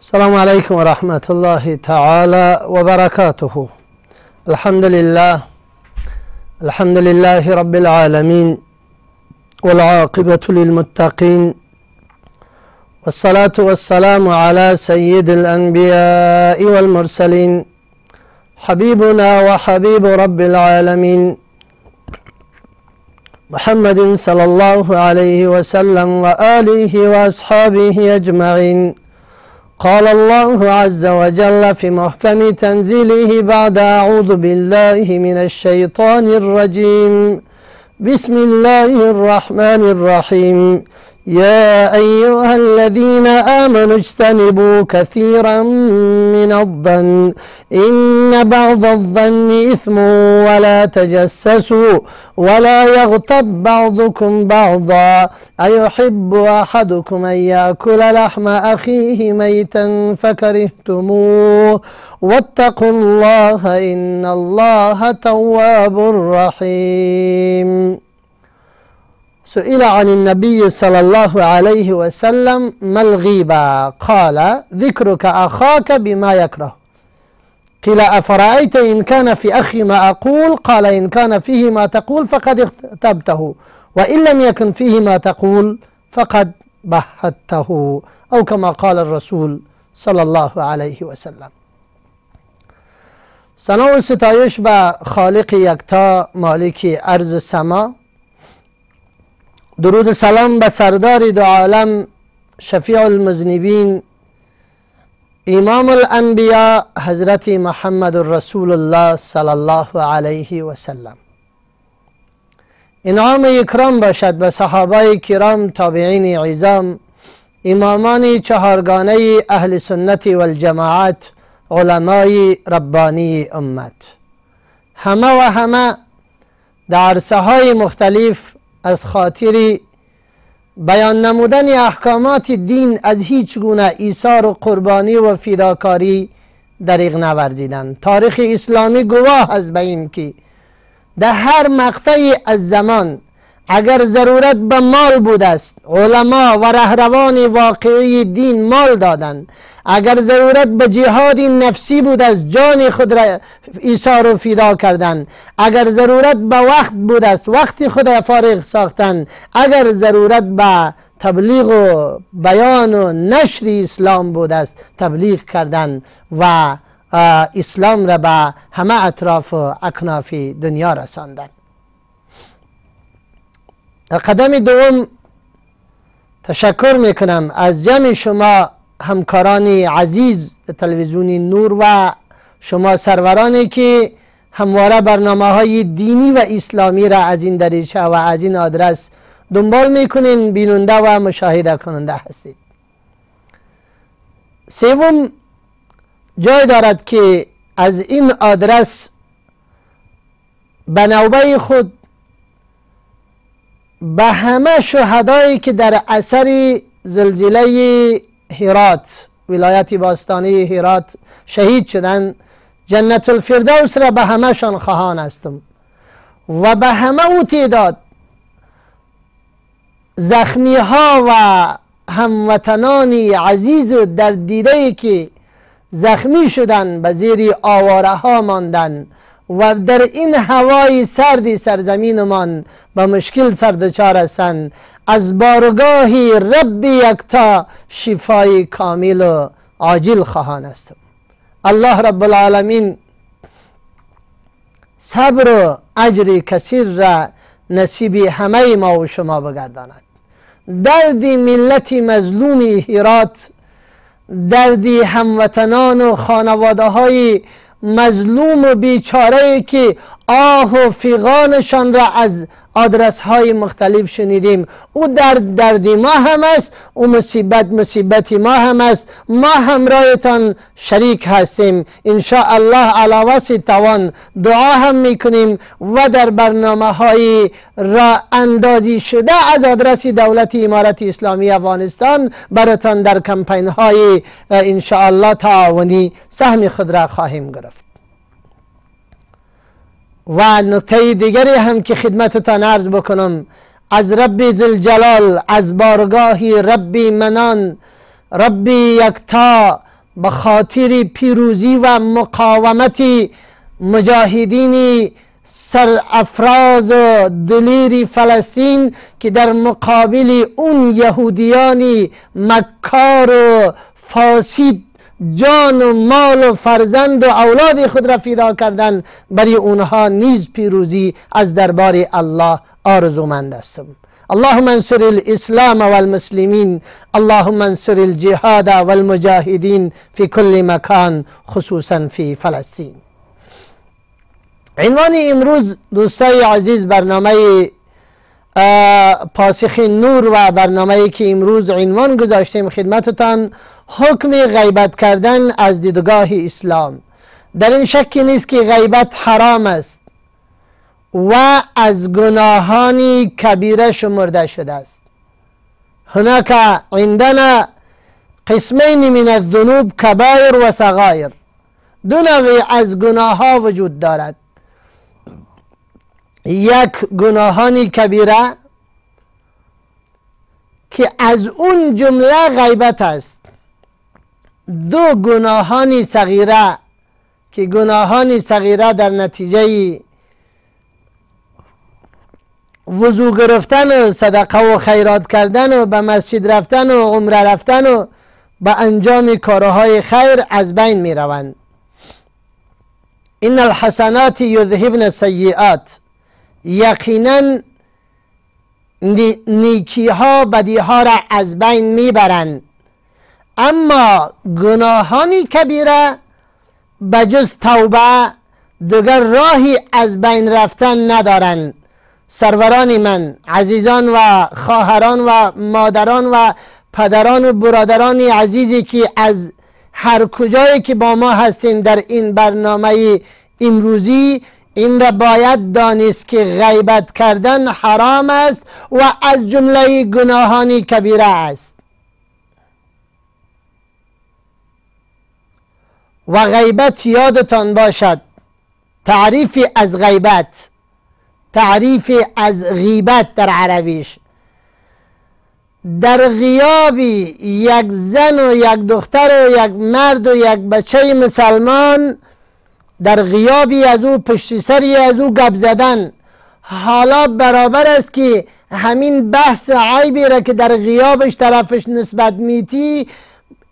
السلام عليكم ورحمة الله تعالى وبركاته. الحمد لله رب العالمين، والعاقبة للمتقين، والصلاة والسلام على سيد الأنبياء والمرسلين، حبيبنا وحبيب رب العالمين محمد صلى الله عليه وسلم وآله وأصحابه أجمعين. قال الله عز وجل في محكم تنزيله بعد أعوذ بالله من الشيطان الرجيم. بسم الله الرحمن الرحيم. يا أيها الذين آمنوا اجتنبوا كثيرا من الظن إن بعض الظن إثم ولا تجسسوا ولا يغتب بعضكم بعضا أيحب أحدكم أن يأكل لحم أخيه ميتا فكرهتموه واتقوا الله إن الله تواب رحيم. سئل عن النبي صلى الله عليه وسلم ما الغيبة؟ قال ذكرك أخاك بما يكره. قيل أفرأيت إن كان في أخي ما أقول؟ قال إن كان فيه ما تقول فقد اغتبته، وإن لم يكن فيه ما تقول فقد بهته، أو كما قال الرسول صلى الله عليه وسلم. ثنا و ستایش به خالق یکتا مالک ارض و سما، درود سلام به سردار دو عالم شفیع المذنبین امام الانبیاء حضرت محمد رسول الله صلی الله علیه و سلم. انعام اکرام باشد به صحابه کرام، تابعین عظام، امامان چهارگانه اهل سنت والجماعت، علمای ربانی امت، همه و همه در عرصه های مختلف از خاطر بیان نمودن احکامات دین از هیچ گونه ایثار و قربانی و فداکاری دریغ نورزیدند. تاریخ اسلامی گواه است به این که در هر مقطعی از زمان اگر ضرورت به مال بود است، علما و رهروان واقعی دین مال دادند. اگر ضرورت به جهاد نفسی بود است، جان خود را ایثار و فدا کردند. اگر ضرورت به وقت بود است، وقت خود را فارغ ساختند. اگر ضرورت به تبلیغ و بیان و نشر اسلام بود است، تبلیغ کردند و اسلام را به همه اطراف و اکناف دنیا رساندند. قدم دوم تشکر میکنم از جمع شما همکاران عزیز تلویزیون نور و شما سرورانی که همواره برنامه های دینی و اسلامی را از این دریچه و از این آدرس دنبال میکنین، بیننده و مشاهده کننده هستید. سوم، جای دارد که از این آدرس به نوبه خود به همه شهدایی که در اثر زلزله هرات، ولایت باستانی هرات شهید شدند، جنت الفردوس را به همه شان خواهان هستم و به همه او تعداد زخمی ها و هموطنان عزیز و در دیده که زخمی شدند به زیر آواره ها ماندند و در این هوای سرد سرزمینمان به مشکل سردچار هستند، از بارگاه رب یکتا شفای کامل و عاجل خواهان هستم. الله رب العالمین صبر و اجر کثیر را نصیب همه ما و شما بگرداند. درد ملت مظلوم هرات، درد هموطنان و خانواده های مظلوم و بیچاره که آه و فیغانشان را از آدرس های مختلف شنیدیم، او درد ما هم است، او مصیبت ما هم است. ما همراهتان شریک هستیم. انشاءالله علی وسع توان دعا هم میکنیم و در برنامه های را اندازی شده از آدرس دولت امارت اسلامی افغانستان براتان در کمپین های انشاءالله تعاونی سهم خود را خواهیم گرفت. و نکته دیگری هم که خدمتتان عرض بکنم، از رب ذوالجلال، از بارگاه رب منان، رب یکتا، به خاطر پیروزی و مقاومت مجاهدین سرافراز و دلیر فلسطین که در مقابل اون یهودیان مکار و فاسد جان و مال و فرزند و اولاد خود را فدا کردن، برای اونها نیز پیروزی از دربار الله آرزومند هستم. اللهم انصر الاسلام والمسلمین، اللهم انصر الجهاد والمجاهدین فی کل مکان، خصوصا فی فلسطین. عنوان امروز دوستای عزیز برنامه پاسخ نور و برنامه‌ای که امروز عنوان گذاشتیم خدمتتان، حکم غیبت کردن از دیدگاه اسلام. در این شکی نیست که غیبت حرام است و از گناهان کبیره شمرده شده است. هناك عندنا قسمین من الذنوب، کبایر و صغایر. دو نوع از گناه ها وجود دارد. یک گناهان کبیره که از اون جمله غیبت است. دو گناهان صغیره که گناهان صغیره در نتیجه وضو گرفتن و صدقه و خیرات کردن و به مسجد رفتن و عمره رفتن و به انجام کارهای خیر از بین می روند. این الحسنات یذهبن السیئات. یقینا نیکی ها بدی ها را از بین می برند. اما گناهانی کبیره بجز توبه دیگر راهی از بین رفتن ندارند. سروران من، عزیزان و خواهران و مادران و پدران و برادران عزیزی که از هر کجایی که با ما هستین در این برنامه امروزی، این را باید دانست که غیبت کردن حرام است و از جمله گناهان کبیره است. و غیبت یادتان باشد، تعریف از غیبت، تعریف از غیبت در عربیش، در غیاب یک زن و یک دختر و یک مرد و یک بچه مسلمان، در غیابی از او، پشت سری از او گپ زدن، حالا برابر است که همین بحث عیبی را که در غیابش طرفش نسبت میتی،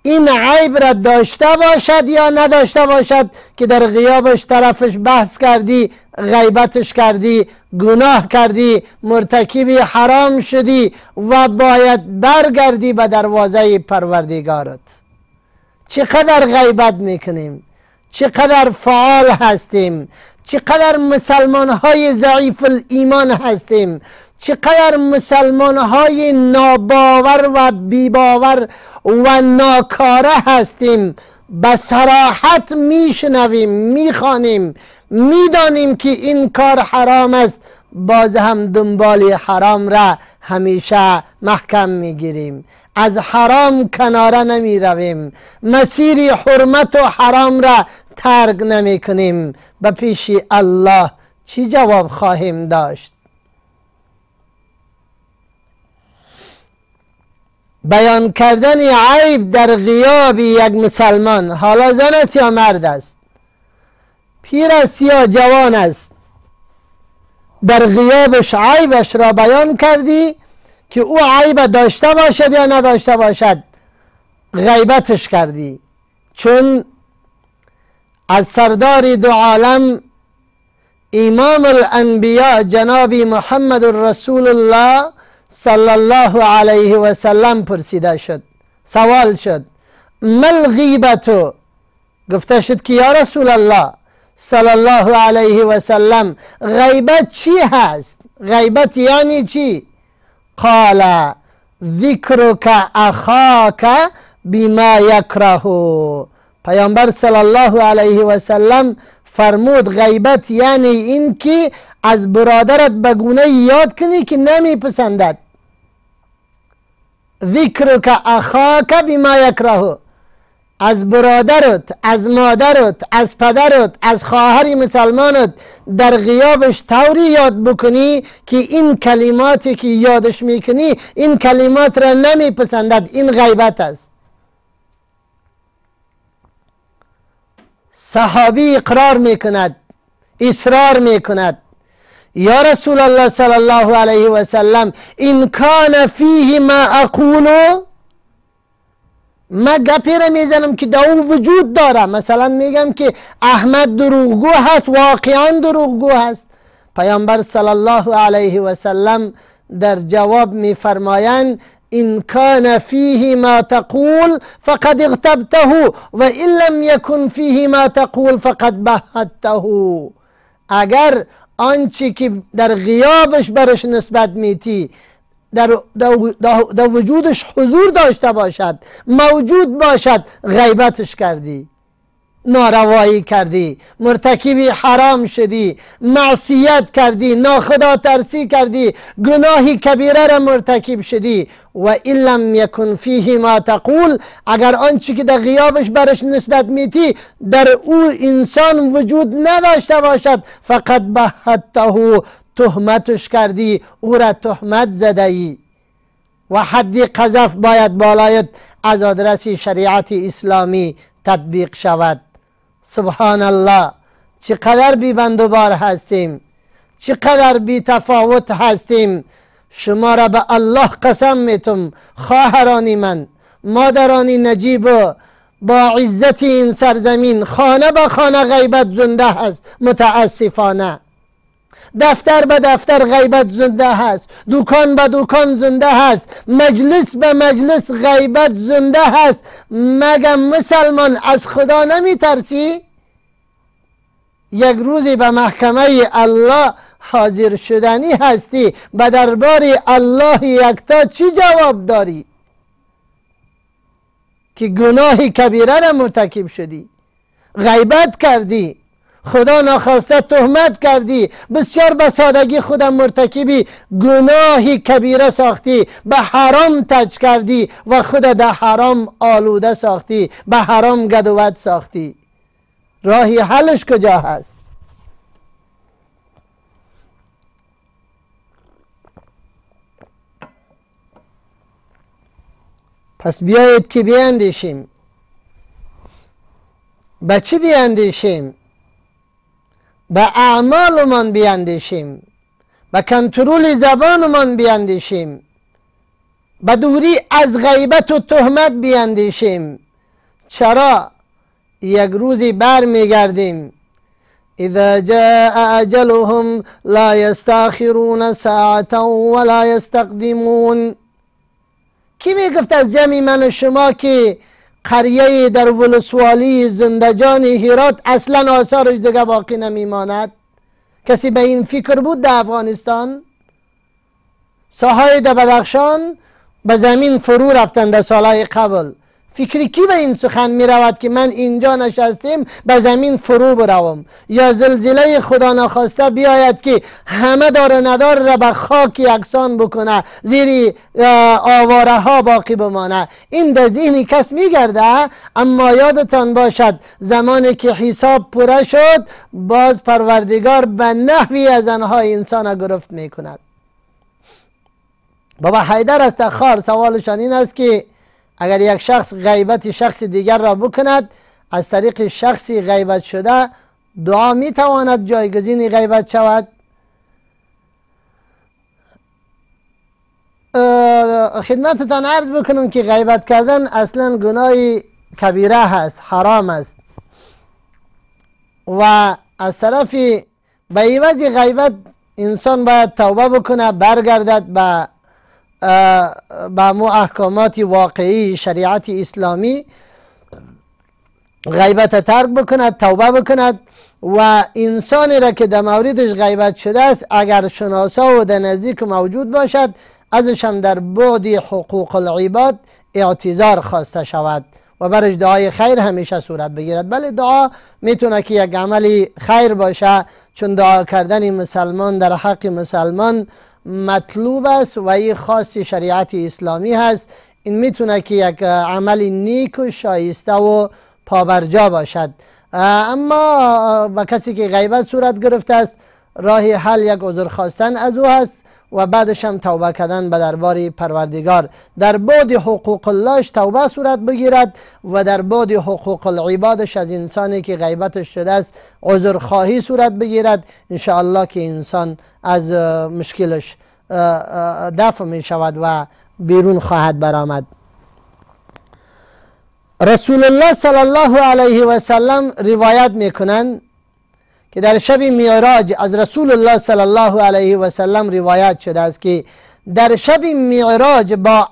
این عیب را داشته باشد یا نداشته باشد که در غیابش طرفش بحث کردی، غیبتش کردی، گناه کردی، مرتکب حرام شدی و باید برگردی به دروازه پروردگارت. چقدر غیبت میکنیم، چقدر فعال هستیم، چقدر مسلمان های ضعیف الایمان هستیم، چقدر مسلمان های ناباور و بیباور و ناکاره هستیم. به صراحت میشنویم، میخوانیم، میدانیم که این کار حرام است، باز هم دنبال حرام را همیشه محکم میگیریم، از حرام کناره نمی رویم، مسیر حرمت و حرام را ترک نمی کنیم. به پیش الله چی جواب خواهیم داشت؟ بیان کردن عیب در غیاب یک مسلمان، حالا زن است یا مرد است، پیر است یا جوان است، در غیابش عیبش را بیان کردی که او عیب داشته باشد یا نداشته باشد، غیبتش کردی. چون از سردار دو عالم امام الانبیاء جناب محمد رسول الله صلی الله علیه و سلم پرسیده شد، سوال شد، مل غیبتو؟ گفته شد که یا رسول الله صلی الله علیه و سلم، غیبت چی هست؟ غیبت یعنی چی؟ قال ذکرک اخاک بما یکره. پیامبر صلی الله علیه و سلم فرمود غیبت یعنی این که از برادرت به گونه یاد کنی که نمیپسندد. ذکرک اخاک بما یکره، از برادرت، از مادرت، از پدرت، از خواهر مسلمانت در غیابش طوری یاد بکنی که این کلماتی که یادش میکنی این کلمات را نمیپسندد. این غیبت است. صحابی اقرار میکند، اصرار میکند یا رسول الله صلی الله علیه و سلم این کان فیه ما اقول، من گپی را میزنم که در اون وجود داره. مثلا میگم که احمد دروغگو هست، واقعا دروغگو هست. پیامبر صلی الله علیه و سلم در جواب میفرمایند این کان فیه ما تقول فقد اغتبته و ان لم یکن فیه ما تقول فقد بهته. اگر آنچه که در غیابش برش نسبت میتی در وجودش حضور داشته باشد، موجود باشد، غیبتش کردی، ناروایی کردی، مرتکب حرام شدی، معصیت کردی، ناخدا ترسی کردی، گناهی کبیره را مرتکب شدی. و ان لم یکن فیه ما تقول، اگر آنچه که در غیابش برش نسبت میتی در او انسان وجود نداشته باشد، فقط بهته، تهمتش کردی، او را تهمت زده ای و حد قذف باید بالایت از آدرس شریعت اسلامی تطبیق شود. سبحان الله، چقدر بی بندوبار هستیم، چقدر بی تفاوت هستیم. شما را به الله قسم میتم خواهرانی من، مادرانی نجیب، با عزت این سرزمین خانه به خانه غیبت زنده هست. متاسفانه دفتر به دفتر غیبت زنده هست، دکان به دکان زنده هست، مجلس به مجلس غیبت زنده هست. مگم مسلمان از خدا نمی ترسی؟ یک روزی به محکمه الله حاضر شدنی هستی، به دربار الله یکتا چی جواب داری؟ که گناه کبیره را مرتکب شدی، غیبت کردی، خدا ناخواسته تهمت کردی، بسیار به سادگی خودم مرتکبی گناهی کبیره ساختی، به حرام تج کردی و خود در حرام آلوده ساختی، به حرام گدوت ساختی. راهی حلش کجا هست؟ پس بیایید که بیاندیشیم. به چی بیاندیشیم؟ به اعمالمان بیاندیشیم، به کنترل زبانمان بیاندیشیم، به دوری از غیبت و تهمت بیاندیشیم. چرا؟ یک روزی بر میگردیم. اذا جاء اجلهم لا یستاخرون ساعتا ولا یستقدمون. کی میگفت از جمع من و شما که قریه در ولسوالی زندجان هرات اصلا آثارش دیگه باقی نمیماند؟ کسی به این فکر بود در افغانستان؟ ساهای در بدخشان به زمین فرو رفتند در سالهای قبل. فکری کی به این سخن می رود که من اینجا نشستیم به زمین فرو بروم؟ یا زلزله خدا نخواسته بیاید که همه دار ندار را به خاک یکسان بکنه، زیر آواره ها باقی بمانه؟ این در ذهن کس می گرده؟ اما یادتان باشد زمانی که حساب پوره شد، باز پروردگار به نحوی از آنها انسان گرفت می کند. بابا حیدر استخار سوالشان این است که اگر یک شخص غیبت شخص دیگر را بکند، از طریق شخصی غیبت شده دعا می تواند جایگزین غیبت شود؟ خدمتتان عرض بکنم که غیبت کردن اصلا گناه کبیره هست، حرام است. و از طرف به عوض غیبت انسان باید توبه بکنه، برگردد به احکامات واقعی شریعت اسلامی، غیبت ترک بکند، توبه بکند. و انسانی را که در موردش غیبت شده است اگر شناسا و در نزدیک موجود باشد، ازش هم در بعد حقوق العباد اعتذار خواسته شود و برش دعای خیر همیشه صورت بگیرد. بله، دعا میتونه که یک عملی خیر باشه، چون دعا کردن مسلمان در حق مسلمان مطلوب است و این خاص شریعت اسلامی هست. این میتونه که یک عمل نیک و شایسته و پابرجا باشد. اما با کسی که غیبت صورت گرفته است، راه حل یک عذر خواستن از او هست و بعدش هم توبه کردن به دربار پروردگار. در بعد حقوق اللهش توبه صورت بگیرد و در بعد حقوق العبادش از انسانی که غیبتش شده است عذرخواهی صورت بگیرد. انشاءالله که انسان از مشکلش دفع می شود و بیرون خواهد برآمد. رسول الله صلی الله علیه و سلم روایت میکنند که در شب معراج از رسول الله صلی الله علیه و سلم روایت شده است که در شب معراج با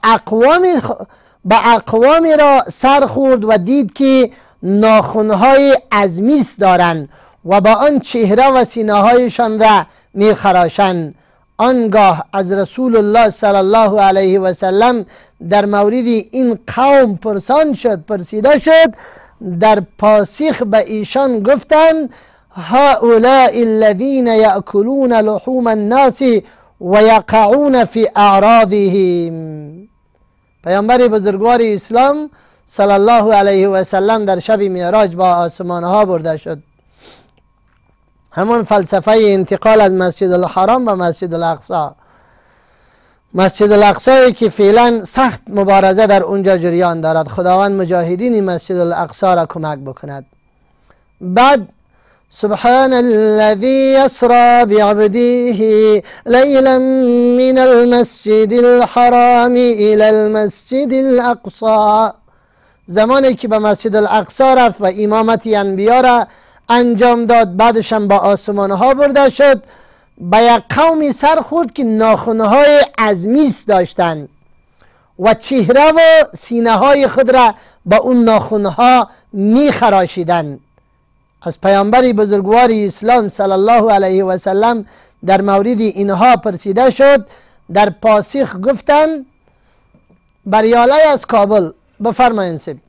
اقوامی را سر خورد و دید که ناخنهای ازمیس دارند و با آن چهره و سینه هایشان را میخراشند. آنگاه از رسول الله صلی الله علیه و سلم در مورد این قوم پرسیده شد. در پاسخ به ایشان گفتند هؤلاء الذين يأكلون لحوم الناس ويقعون في اعراضهم. پیامبر بزرگوار اسلام صلی الله علیه و سلم در شب معراج با آسمان ها برده شد. همون فلسفه انتقال از مسجد الحرام و مسجد الاقصی. مسجد الاقصی که فعلا سخت مبارزه در اونجا جریان دارد. خداوند مجاهدین مسجد الاقصی را کمک بکند. بعد سبحان الذي يسرى بعبده ليلا من المسجد الحرام الى المسجد الاقصى. زمانی که به مسجد الاقصی رفت و امامت انبیا را انجام داد، بعدش هم با آسمان ها برده شد، به یک قومی سر خورد که ناخنهای ازمیس داشتند و چهره و سینه های خود را با اون ناخنها می خراشیدند. از پیامبر بزرگوار اسلام صلی الله علیه و سلم در مورد اینها پرسیده شد. در پاسخ گفتند بریالی از کابل. بفرمایید سید.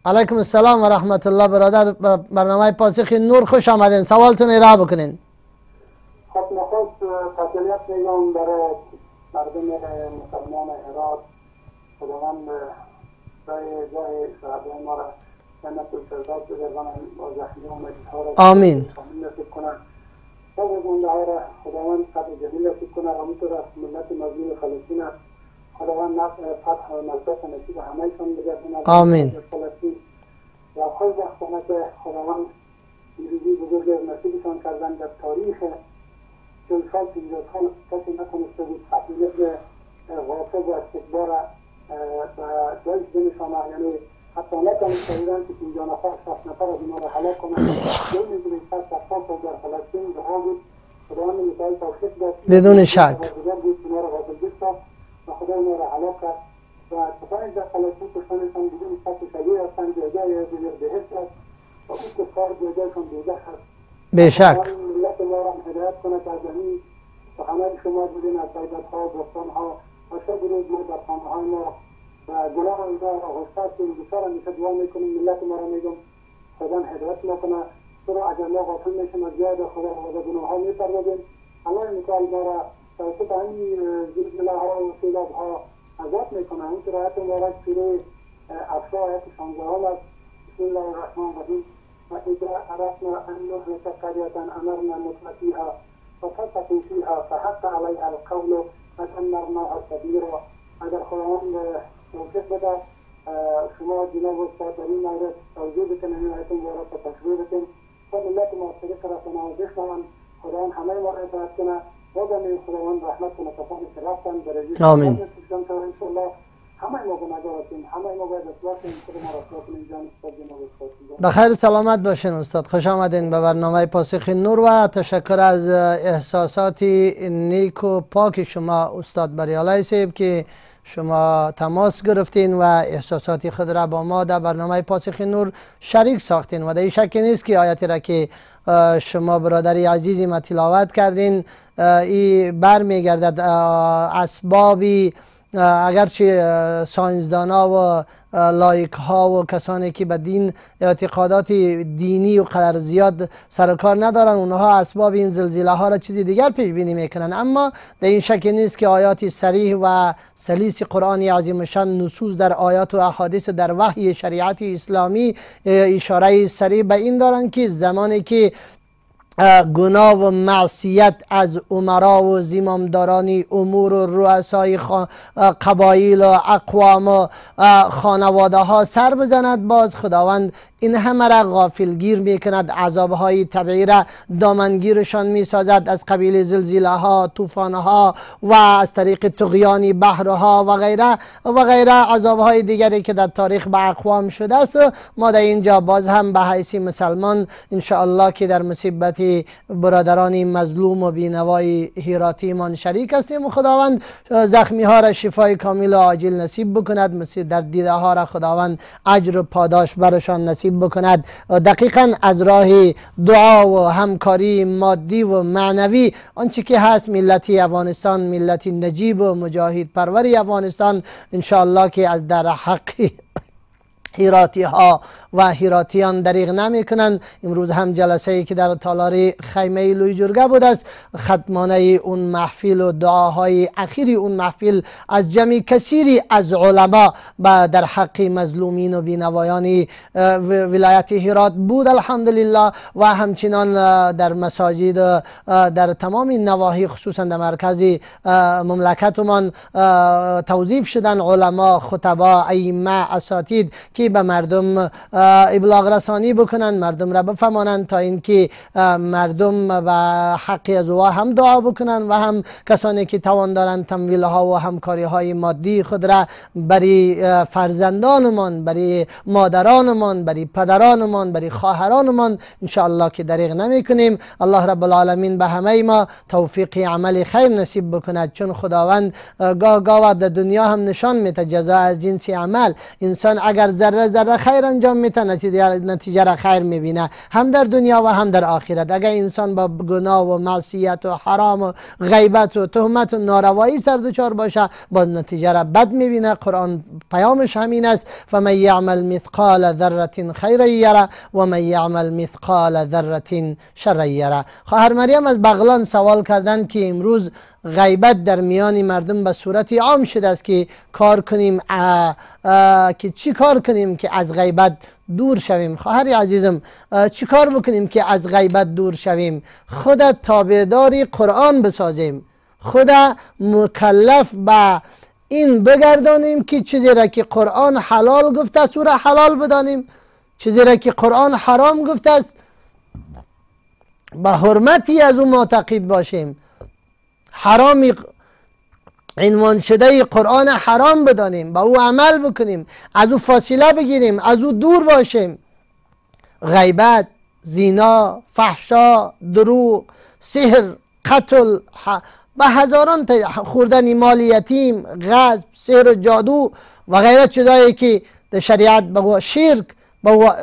علیکم السلام و رحمت الله. برادر برنامه پاسخ نور خوش آمدین. سوالتون ارائه بکنین. خب نخست تسلیت میگم برای مردم مسلمان عراق. خداوند جای شهدای ما را جنت الفردوس بگرداند و زخمی و مجروحها را آمین نصیب کند. صبر زنده ها را خداوند قدر جلیل نصیب کند. همینطور ملت مظلوم فلسطین خداوند فتح و نصرت نصیب همه‌شان بگرداند. آمین. فلسطین و خود وقتانه که خداوند پیروزی بزرگ نصیبشان کردند. در تاریخ 40 سال 50 سال کسی نتونسته بود تحمیلت غاصب و استکبار و جایش بنشانه، یعنی حتی نتونسته بودند که 50 نفر 60 نفر از اینا را هلاک کنند. جایی که 60 سال در فلسطین دعا بود، خداوند میتایی توفیق داد بدون شک اینا را غافل بساخت و خدا اینا را هلاک کرد و کسانی در فلسطین کشتنشان بدون شک و شبیه هستند. جایگاه دیگر بهشت است و اون کفار جایگاهشان دوزخ است. بشک ملت ما را هدایت کنه که از این سخنان شما بودین از غیبت‌ها و بهتان‌ها و شب روز ما در خانه‌های ما و گناه اینها را غفرت کنیم. بسیار همیشه دعا میکنیم ملت ما را میگم خدا هدایت نکنه. چرا اگر ما غافل میشیم از یاد خدا و گناه‌ها میپردازیم، الله مثال ما را توسط همین زلزله‌ها و سیلاب‌ها عذاب میکنه. این آیت مبارک سوره افشا آیت 16 است. بسم الله الرحمن الرحیم و اذا اردنا ان نهلك قرية امرنا مترفيها ففسقوا فيها فحق عليها القول فدمرناها تدميرا. اگر خداوند توفیق بده شما جناب استاد در این مورد توجه بکنید، این آیت مبارک را تشریح بکنید تا ملت معاصره طرفانه و بشنوند. خداوند همه ما را هدایت کنه و به خداوند رحمت کنه. کسانی که رفتن درجه آمین. انشاءالله همه ما گناهگار هستیم، همه ما باید اصلاح کنیم، خود ما را اصلاح کنیم. جان استاد جناب استاد بخیر سلامت باشین استاد. خوش آمدین به برنامه پاسخ نور و تشکر از احساسات نیک و پاک شما استاد بریالای صاحب که شما تماس گرفتین و احساسات خود را با ما در برنامه پاسخ نور شریک ساختین و در این شک نیست که آیتی را که شما برادری عزیزی ما تلاوت کردین این برمیگردد اسبابی اگرچه ساینسدانا و لایک ها و کسانی که به دین اعتقادات دینی و قدر زیاد سر کار ندارن، اونها اسباب این زلزله ها را چیزی دیگر پیش بینی میکنن. اما در این شک نیست که آیات صریح و سلیس قرآن عظیم شان، نصوص در آیات و احادیث در وحی شریعت اسلامی اشاره صریح به این دارن که زمانی که گناه و معصیت از امرا و زمامداران امور و رؤسای قبایل و اقوام و خانواده ها سر بزند، باز خداوند این همه را غافلگیر میکند، عذابهای طبیعی را دامنگیرشان میسازد، از قبیل زلزله ها، طوفان ها و از طریق طغیان بحرها و غیره و غیره عذابهای دیگری که در تاریخ به اقوام شده است. ما در اینجا باز هم به حیث مسلمان ان شاء الله که در مصیبت برادران مظلوم و بینوای هیراتی من شریک هستیم و خداوند زخمی ها را شفای کامل و عاجل نصیب بکند، در دیده ها را خداوند اجر و پاداش برشان نصیب بکند. دقیقا از راه دعا و همکاری مادی و معنوی آنچه که هست ملت افغانستان، ملت نجیب و مجاهد پرور افغانستان ان شاء الله که از در حق هیراتی ها و هیراتیان دریغ نمی کنند. امروز هم جلسه ای که در تالار خیمه لوی جرگه بود است، ختمانه اون محفل و دعاهای اخیر اون محفل از جمع کثیری از علما در حق مظلومین و بینوایان ولایت هرات بود الحمدلله، و همچنان در مساجد در تمام نواحی خصوصا در مرکز مملکتمان توظیف شدن علما، خطبا، ائمه، اساتید که به مردم ابلاغ رسانی بکنند، مردم را بفهمانند تا اینکه مردم به حق از او هم دعا بکنند و هم کسانی که توان دارند تمویل ها و همکاری های مادی خود را برای فرزندانمان، برای مادرانمان، برای پدرانمان، برای خواهرانمان ان شاء الله که دریغ نمی کنیم. الله رب العالمین به همه ما توفیق عمل خیر نصیب بکند، چون خداوند گاه در دنیا هم نشان میده جزا از جنس عمل. انسان اگر ذره ذره خیر انجام میده نتیجه را خیر میبینه، هم در دنیا و هم در آخرت. اگر انسان با گناه و معصیت و حرام و غیبت و تهمت و ناروایی سر دچار باشه، با نتیجه را بد میبینه. قرآن پیامش همین است: فمن یعمل مثقال ذره خیرا یره و من یعمل مثقال ذره شرا یره. خواهر مریم از بغلان سوال کردن که امروز غیبت در میان مردم به صورت عام شده است که کار کنیم که چی کار کنیم که از غیبت دور شویم. خواهر عزیزم، چی کار بکنیم که از غیبت دور شویم؟ خود تابعداری قرآن بسازیم، خود مکلف به این بگردانیم که چیزی را که قرآن حلال گفته است او را حلال بدانیم، چیزی را که قرآن حرام گفته است به حرمتی از او معتقد باشیم، حرام عنوان شده قرآن حرام بدانیم، با او عمل بکنیم، از او فاصله بگیریم، از او دور باشیم. غیبت، زنا، فحشا، دروغ، سحر، قتل، به هزاران خوردن مال یتیم، غصب، سحر و جادو و غیره چیزایی که در شریعت به شرک، به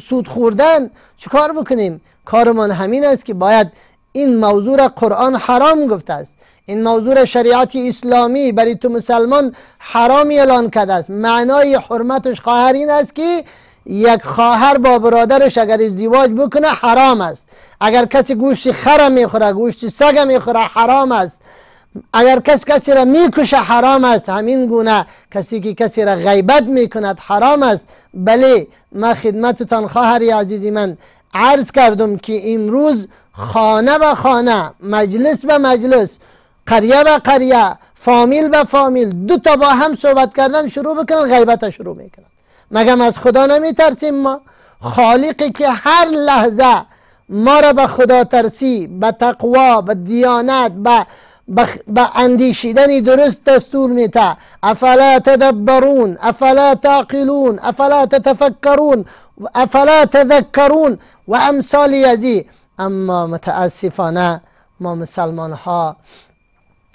سود خوردن چیکار بکنیم؟ کارمان همین است که باید این موضوع را قرآن حرام گفته است، این موضوع را شریعت اسلامی برای تو مسلمان حرام اعلان کرده است. معنای حرمتش خواهر این است که یک خواهر با برادرش اگر ازدواج بکنه حرام است. اگر کسی گوشت خر میخوره، گوشت سگ میخوره، حرام است. اگر کسی را میکشه حرام است. همین گونه کسی که کسی را غیبت میکند حرام است. بله، ما خدمتتان خواهر عزیزی من عرض کردم که امروز خانه به خانه، مجلس به مجلس، قریه به قریه، فامیل به فامیل، دو تا با هم صحبت کردن شروع بکنن، غیبت شروع میکنن. مگم از خدا نمی ترسیم ما؟ خالقی که هر لحظه ما را به خدا ترسی، به تقوا، به دیانت، به اندیشیدن درست دستور میده. افلا تدبرون، افلا تعقلون، افلا تتفکرون، افلا تذکرون و امثال یزی. اما متاسفانه ما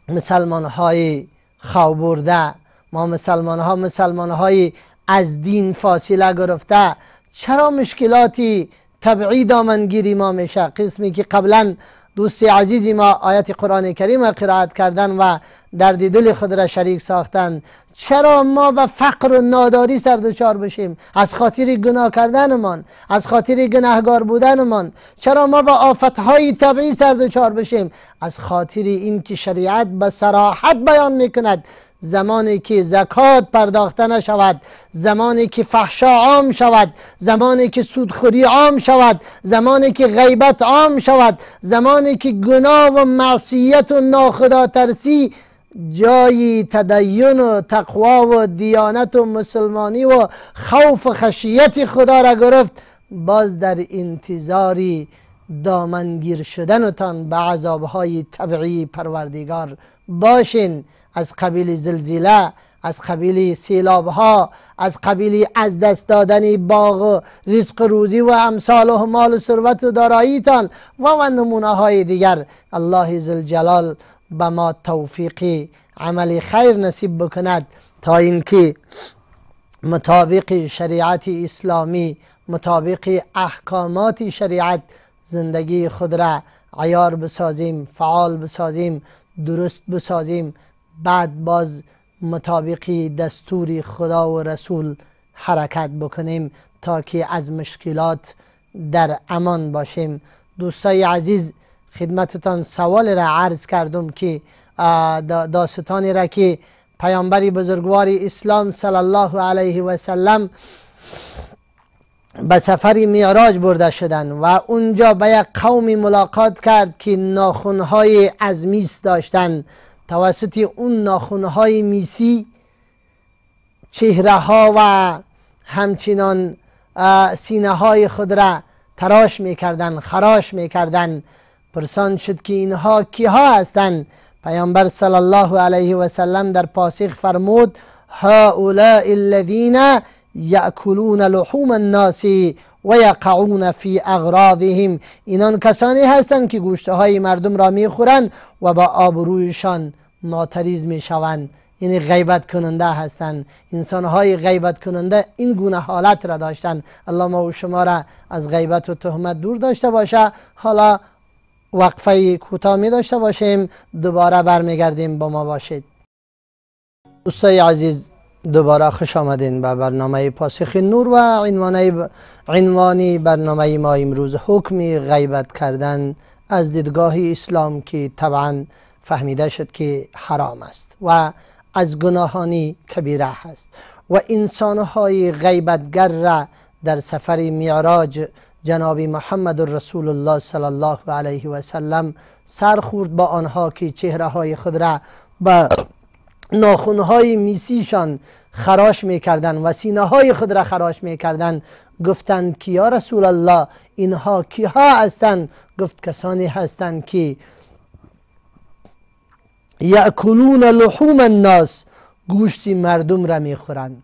مسلمان های خو برده، ما مسلمان های از دین فاصله گرفته، چرا مشکلاتی طبعی دامنگیری ما میشه؟ قسمی که قبلا دوست عزیزی ما آیت قرآن کریم قرائت کردن و درد دل خود را شریک ساختن، چرا ما به فقر و ناداری سر دچار بشیم از خاطر گناه کردنمان، از خاطر گناهگار بودنمان؟ چرا ما به آفتهای طبیعی سر دچار بشیم از خاطر این که شریعت به صراحت بیان میکند زمانی که زکات پرداخته نشود، زمانی که فحشا عام شود، زمانی که سودخوری عام شود، زمانی که غیبت عام شود، زمانی که گناه و معصیت و ناخداترسی جای تدین و تقوا و دیانت و مسلمانی و خوف و خشیت خدا را گرفت، باز در انتظاری دامنگیر شدنتان به عذابهای طبیعی پروردگار باشین، از قبیل زلزله، از قبیل سیلابها، از قبیل از دست دادن باغ و رزق روزی و امثال و مال و ثروت و داراییتان و نمونه های دیگر. الله ذوالجلال به ما توفیق عمل خیر نصیب بکند تا اینکه مطابق شریعت اسلامی، مطابق احکامات شریعت زندگی خود را عیار بسازیم، فعال بسازیم، درست بسازیم، بعد باز مطابق دستور خدا و رسول حرکت بکنیم تا که از مشکلات در امان باشیم. دوستای عزیز، خدمتتان سوال را عرض کردم که داستانی را که پیامبر بزرگوار اسلام صلی الله علیه و سلم به سفر معراج برده شدن و اونجا به یک قومی ملاقات کرد که ناخنهای از میس داشتن. توسط اون ناخنهای میسی چهره ها و همچنان سینه های خود را تراش میکردن، خراش میکردن. پرسان شد که اینها کیها هستند؟ پیامبر صلی الله علیه و سلم در پاسخ فرمود: هؤلاء الذین یأکلون لحوم الناس و یقعون فی اغراضهم. اینان کسانی هستند که گوشت های مردم را میخورند و با آبرویشان معترض میشوند، یعنی غیبت کننده هستند. انسان های غیبت کننده این گونه حالت را داشتند. الله ما و شما را از غیبت و تهمت دور داشته باشه. حالا وقفه کوتاه می داشته باشیم، دوباره برمیگردیم، با ما باشید. دوستای عزیز، دوباره خوش آمدین به برنامه پاسخ نور و عنوان برنامه ما امروز حکم غیبت کردن از دیدگاه اسلام که طبعا فهمیده شد که حرام است و از گناهانی کبیره است و انسانهای غیبتگر را در سفر معراج جناب محمد رسول الله صلی الله علیه و سلم سر خورد با آنها که چهره های خود را با ناخنهای میسیشان خراش میکردن و سینه های خود را خراش میکردن. گفتند که یا رسول الله اینها کیها هستند؟ گفت کسانی هستند که یأکلون لحوم الناس، گوشت مردم را میخورند.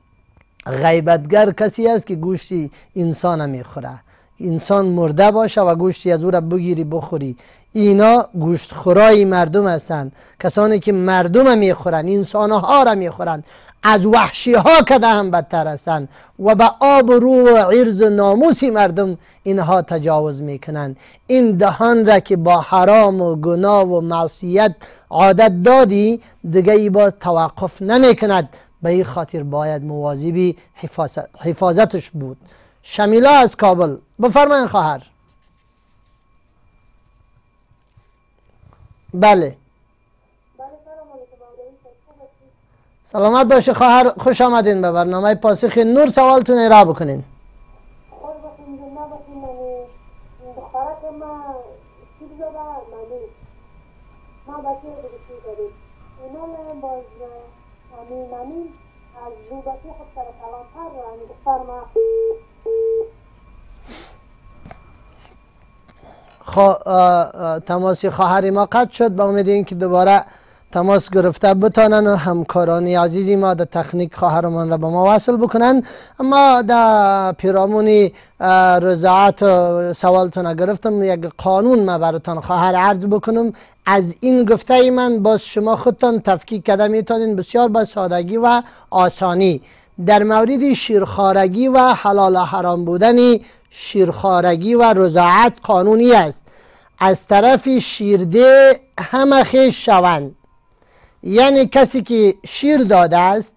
غیبتگر کسی است که گوشت انسان میخوره، انسان مرده باشه و گوشتی از او را بگیری بخوری. اینا گوشت خورای مردم هستند، کسانی که مردم میخورن، انسانها را میخورن، از وحشی ها کده هم بدتر هستند و به آبرو و عرض و ناموس مردم اینها تجاوز میکنند. این دهان را که با حرام و گناه و معصیت عادت دادی دیگه ای با توقف نمیکند، به این خاطر باید مواظب حفاظتش بود. شمیلا از کابل، بفرمایید خواهر. بله سلامت باشه خواهر، خوش آمدین به برنامه پاسخ نور. سوالتون را بکنین. تماس خواهر ما قطع شد، با امید اینکه دوباره تماس گرفته بتانن و همکاران عزیزی ما در تکنیک خواهرمان را به ما وصل بکنن. اما در پیرامون رضایت سوالتون گرفتم، یک قانون ما براتان خواهر عرض بکنم. از این گفته من باز شما خودتان تفکیک کرده میتونین بسیار با سادگی و آسانی. در مورد شیرخوارگی و حلال و حرام بودن شیرخوارگی و رضایت قانونی است. از طرف شیرده همه خویش شوند، یعنی کسی که شیر داده است،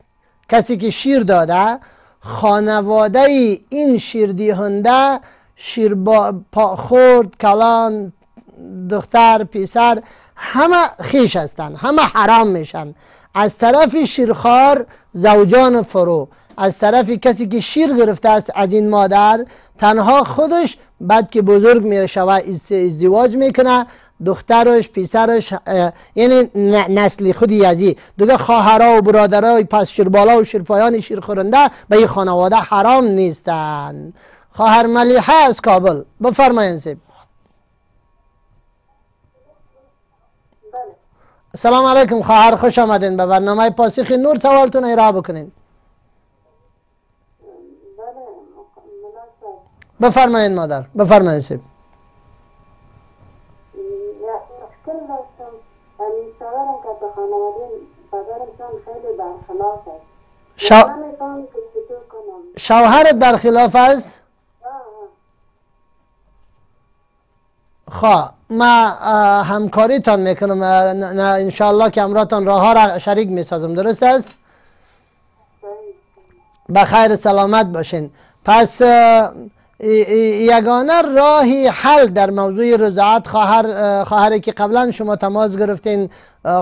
کسی که شیر داده، خانواده این شیر دهنده، شیر خورد، کلان، دختر، پسر، همه خویش هستند، همه حرام میشن. از طرف شیرخوار زوجان فرو، از طرف کسی که شیر گرفته است از این مادر، تنها خودش بعد که بزرگ می شود ازدواج میکنه، دخترش پسرش، یعنی نسل خودی ازی دیگه خواهرها و برادرها پس شیربالا و شیرپایان شیرخورنده به این خانواده حرام نیستن. خواهر ملیحه از کابل، بفرمایید سید. سلام علیکم خواهر، خوش آمدین به برنامه پاسخ نور. سوالتون ارائه بکنین. بفرمایید مادر، بفرمایید سید. مشکل داشتم شوهرم که به خانواده پدرم خیلی برخلاف است. نمی‌فهمم که چطور کنم. شوهرت برخلاف است؟ خواه ما همکاریتان میکنم، انشاءالله که امراتان راه ها را شریک میسازم. درست است؟ بخیر سلامت باشین. پس یگانه راهی حل در موضوع رضاعت، خواهری که قبلا شما تماس گرفتین،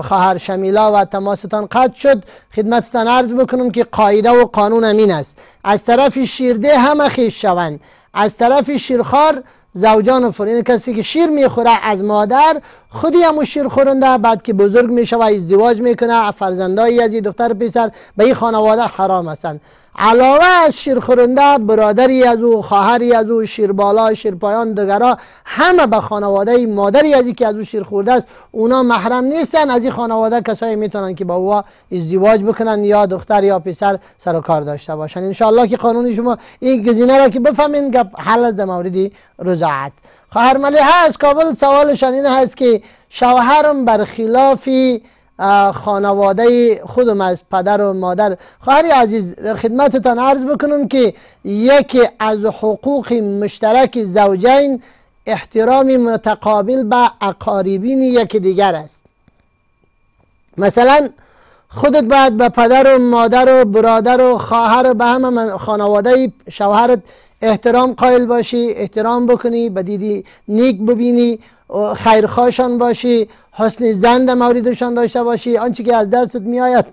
خواهر شمیلا و تماستان قطع شد، خدمتتان عرض بکنم که قاعده و قانون امین است. از طرف شیرده همه خیش شوند، از طرف شیرخوار زوجان فرو. این کسی که شیر میخوره از مادر خودی همون شیر خورنده، بعد که بزرگ میشه و ازدواج میکنه فرزندایی از این دختر پسر به این خانواده حرام هستند. علاوه از شیر خورنده برادری از او، خواهری از او، شیربالا، شیرپایان دیگرا همه به خانواده مادری از این که از او شیر خورده است اونا محرم نیستن. از این خانواده کسایی میتونن که با او ازدواج بکنن یا دختر یا پسر سر و کار داشته باشن. انشاءالله که قانون شما این گزینه را که بفهمین که حل از در مورد رضاعت. خواهر ملیحه از کابل سوالشان این هست که شوهرم برخلاف خانواده خودم از پدر و مادر. خواهری عزیز خدمتتان عرض بکنم که یکی از حقوق مشترک زوجین احترام متقابل به اقاربین یکی دیگر است. مثلا خودت باید به پدر و مادر و برادر و خواهر و به همه خانواده شوهرت احترام قائل باشی، احترام بکنی، به دیدی نیک ببینی، خیرخواهشان باشی، حسن ظن در موردشان داشته باشی، آنچه که از دستت میآید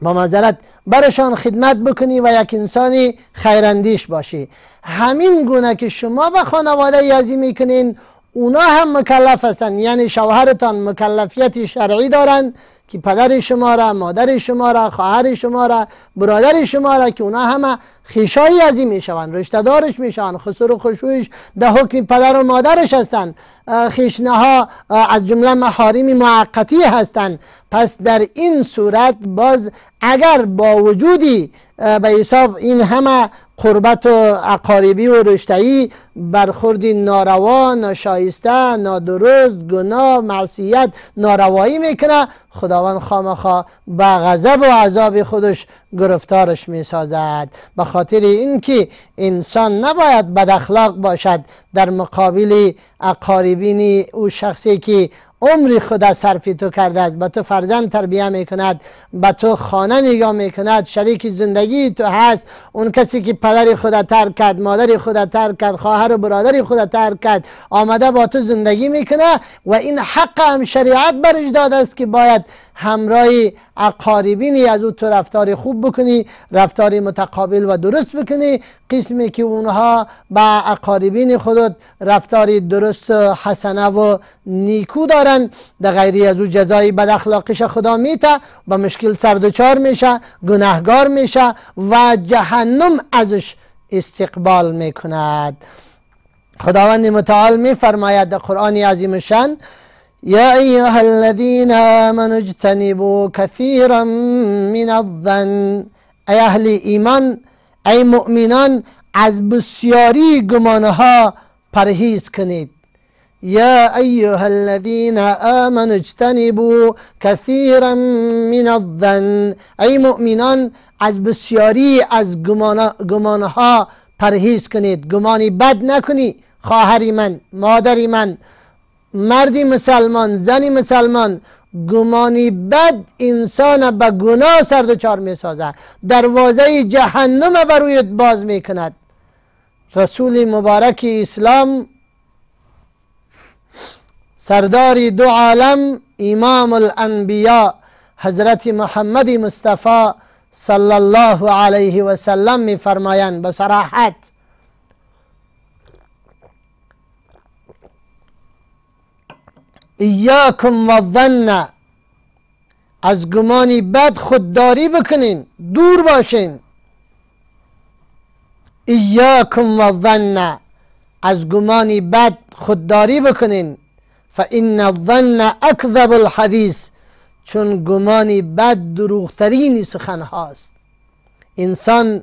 با معذرت برشان خدمت بکنی و یک انسانی خیراندیش باشی. همین گونه که شما به خانواده یازی میکنین اونا هم مکلف هستن، یعنی شوهرتان مکلفیت شرعی دارن که پدر شما را، مادر شما را، خواهر شما را، برادر شما را که اونا همه خیشایی از این میشوند، رشته دارش میشوند، خسر و خشوعش در حکم پدر و مادرش هستند، خیشنه ها از جمله محارم معقتی هستند. پس در این صورت باز اگر با وجودی به حساب این همه قربت و اقاربی و رشته‌ای برخوردی ناروا، ناشایسته، نادرست، گناه، معصیت، ناروایی میکنه، خداوند خامخا به غضب و عذاب خودش گرفتارش میسازد. به خاطر اینکه انسان نباید بد اخلاق باشد در مقابل اقاربین او شخصی که عمری خدا صرف تو کرده است، به تو فرزند تربیه میکند، به تو خانه نگاه میکند، شریک زندگی تو هست. اون کسی که پدر خدا ترک کرد، مادر خدا ترک کرد، خواهر و برادر خدا ترک کرد، آمده با تو زندگی میکنه و این حق هم شریعت برش داده است که باید همراه اقاربینی از او تو رفتار خوب بکنی، رفتار متقابل و درست بکنی. قسمی که اونها با اقاربین خودت رفتار درست و حسنه و نیکو دارن، در غیری از او جزای بد اخلاقش خدا میته، با مشکل سردچار میشه، گناهگار میشه و جهنم ازش استقبال میکند. خداوند متعال میفرماید در قرآن عظیم شان: یا ایها الذین آمنوا اجتنبوا کثیرا من الظن. ای اهل ایمان، ای مؤمنان، از بسیاری گمانها پرهیز کنید. یا ایها الذین آمنوا اجتنبوا کثیرا من الظن. ای مؤمنان از بسیاری از گمانها پرهیز کنید. گمانی بد نکنی. خواهری من، مادری من، مردی مسلمان، زنی مسلمان، گمانی بد انسان به گناه سردچار می سازه، دروازه جهنم برویت باز می کند. رسول مبارک اسلام، سردار دو عالم، امام الانبیاء حضرت محمد مصطفی صلی الله علیه و سلم می فرمایند به صراحت ایاکم و الظن، از گمانی بد خودداری بکنین، دور باشین. ایاکم و الظن، از گمانی بد خودداری بکنین. فان الظن اکذب الحدیث، چون گمانی بد دروغترین سخن هاست. انسان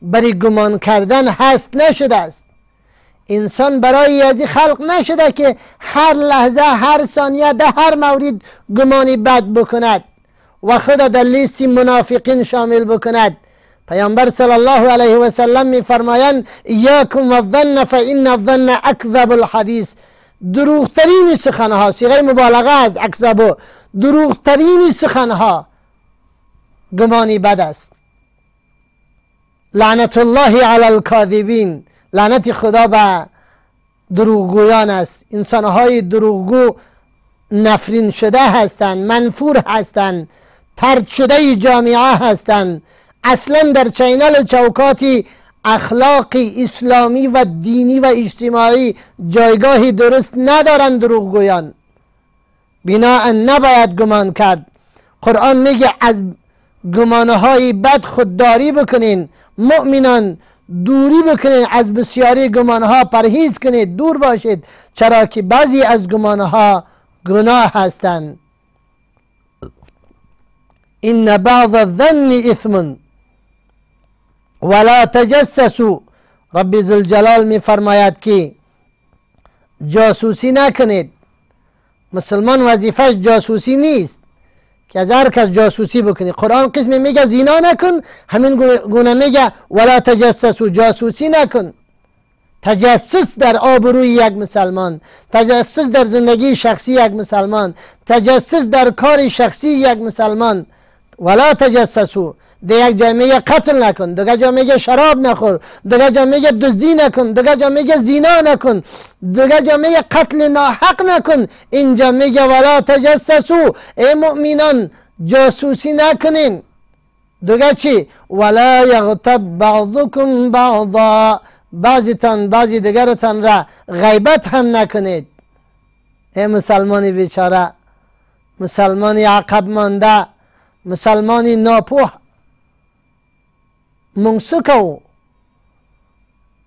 برای گمان کردن هست نشده است. انسان برای ازی خلق نشده که هر لحظه هر ثانیه در هر مورد گمانی بد بکند و خود در لیست منافقین شامل بکند. پیامبر صلی الله علیه و سلم می فرمایند ایاکم و الظن فان الظن اکذب الحدیث، دروغترین سخن ها، صیغه مبالغه است، اکذب، دروغترین سخن ها گمانی بد است. لعنت الله علی الکاذبین، لعنت خدا به دروغگویان است. انسانهای دروغگو نفرین شده هستند، منفور هستند، طرد شده جامعه هستند. اصلا در چینل چوکات اخلاقی اسلامی و دینی و اجتماعی جایگاهی درست ندارند دروغگویان. بناء نباید گمان کرد. قرآن میگه از گمانهای بد خودداری بکنین. مؤمنان دوری بکنین، از بسیاری گمانها پرهیز کنید، دور باشید، چرا که بعضی از گمانها گناه هستند. ان بعض الظن اثم ولا تجسسوا، رب ذوالجلال می فرماید که جاسوسی نکنید. مسلمان وظیفش جاسوسی نیست که از هر کس جاسوسی بکنی. قرآن قسم میگه زنا نکن، همین گونه میگه ولا تجسسوا، جاسوسی نکن. تجسس در آبروی یک مسلمان، تجسس در زندگی شخصی یک مسلمان، تجسس در کار شخصی یک مسلمان. ولا تجسسوا، در یک جا میگه قتل نکن، دیگه جا میگه شراب نخور، دیگه جا میگه دزدی نکن، دیگه جا میگه زنا نکن، دیگه جا میگه قتل ناحق نکن. اینجا میگه ولا تجسسوا، ای مؤمنان جاسوسی نکنین. دیگه چی؟ ولا یغتب بعضکم بعضا، بعضیتان بعضی دیگرتان را غیبت هم نکنید. ای مسلمانی بیچاره، مسلمانی عقب مانده، مسلمانی ناپوه، مونگ سکو،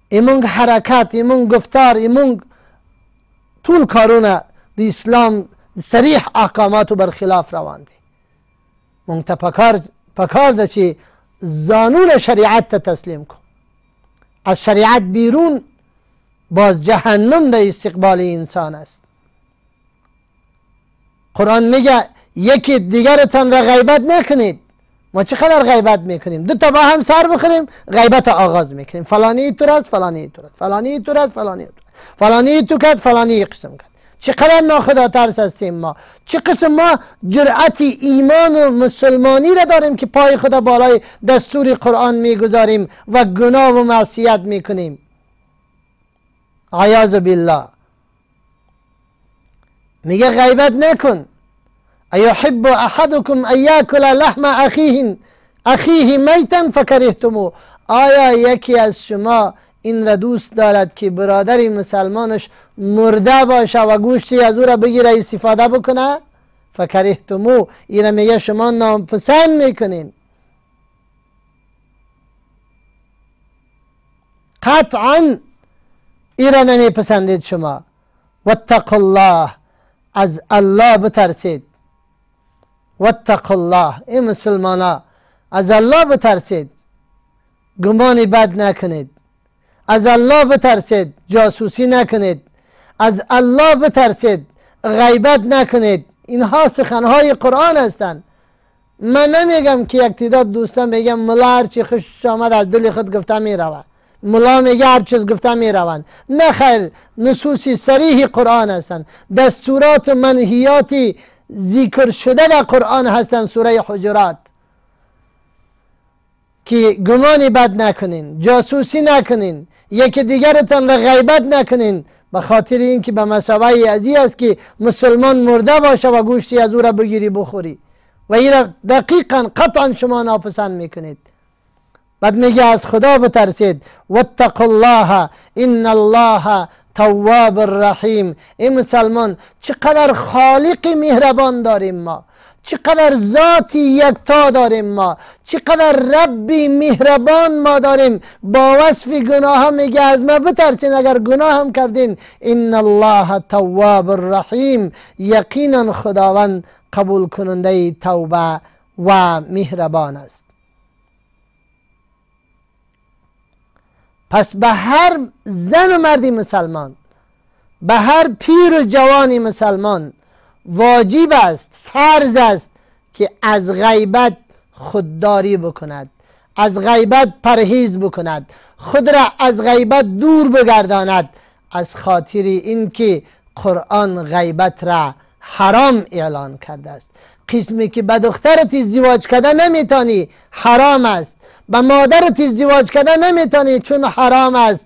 ایمونگ حرکت، ایمونگ گفتار، ایمونگ طول کارونه دی اسلام صریح احکاماتو برخلاف روان دی. مونگ تا پکار ده چی زانون شریعت تا تسلیم کن. از شریعت بیرون باز جهنم در استقبال انسان است. قرآن میگه یکی دیگرتان را غیبت نکنید. ما چقدر غیبت میکنیم؟ دو تا با هم سر بخوریم غیبت آغاز میکنیم. فلانی تو است، فلانی تو است، فلانی تو است، فلانی تو است، فلانی تو کرد، فلانی قسم کرد. چقدر ناخدا ترس هستیم ما. چه قسم ما جرأت ایمان و مسلمانی را داریم که پای خدا بالای دستور قرآن میگذاریم و گناه و معصیت میکنیم. عیاذ بالله. میگه غیبت نکن. ایحب احدکم ان یاکل لحم اخیه میتا فکرهتموه، آیا یکی از شما این را دوست دارد که برادری مسلمانش مرده باشه و گوشتی از او را بگیره استفاده بکنه؟ فکرهتموه، این را میگه شما ناپسند میکنین. قطعا این را نمیپسندید شما. واتقوا الله، از الله بترسید. واتقوا الله، ای مسلمانا از الله بترسید، گمان بد نکنید. از الله بترسید، جاسوسی نکنید. از الله بترسید، غیبت نکنید. اینها سخنهای قرآن هستند. من نمیگم که یک تعداد دوستان میگم ملا هرچی خوش آمد از دل خود گفته میروند، ملا میگه هر چیز گفته میروند. نه خیر، نصوصی صریح قرآن هستند، دستورات و منهیاتی ذکر شده در قرآن هستند. سوره حجرات که گمان بد نکنین، جاسوسی نکنین، یکی دیگرتان را غیبت نکنین، به خاطر اینکه به مثابه ازی است که مسلمان مرده باشه و گوشتی از او را بگیری بخوری و این را دقیقا قطعا شما ناپسند میکنید. بعد میگه از خدا بترسید، واتقوا الله ان الله تواب الرحیم. این مسلمان چقدر خالق مهربان داریم ما، چقدر ذاتی یکتا داریم ما، چقدر ربی مهربان ما داریم. با وصف گناه میگه از ما بترسین اگر گناه هم کردین. ان الله تواب الرحیم، یقینا خداوند قبول کننده توبه و مهربان است. پس به هر زن و مردی مسلمان، به هر پیر و جوانی مسلمان واجب است، فرض است که از غیبت خودداری بکند، از غیبت پرهیز بکند، خود را از غیبت دور بگرداند، از خاطر اینکه قرآن غیبت را حرام اعلان کرده است. قسمی که به دخترت ازدواج کردن نمیتانی حرام است، به مادرت ازدواج کردن نمیتانی چون حرام است.